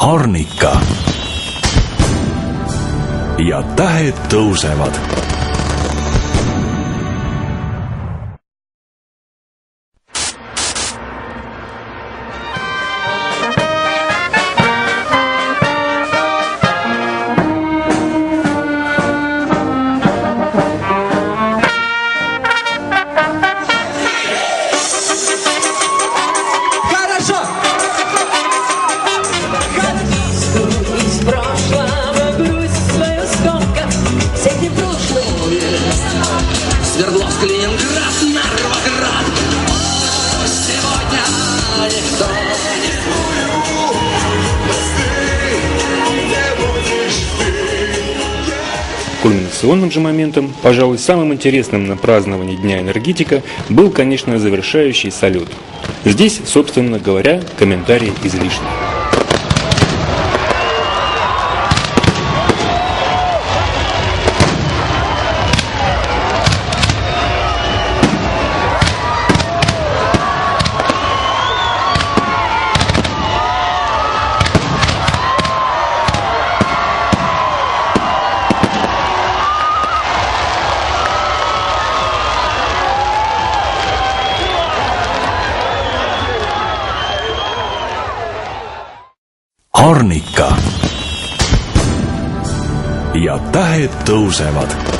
Arnika ja tähed tõusevad. Свердловск, Ленинград, Нарвоград. Сегодня никто не Кульминационным же моментом, пожалуй, самым интересным на праздновании Дня энергетика был, конечно, завершающий салют. Здесь, собственно говоря, комментарий излишний. Arnika ja tähed tõusevad.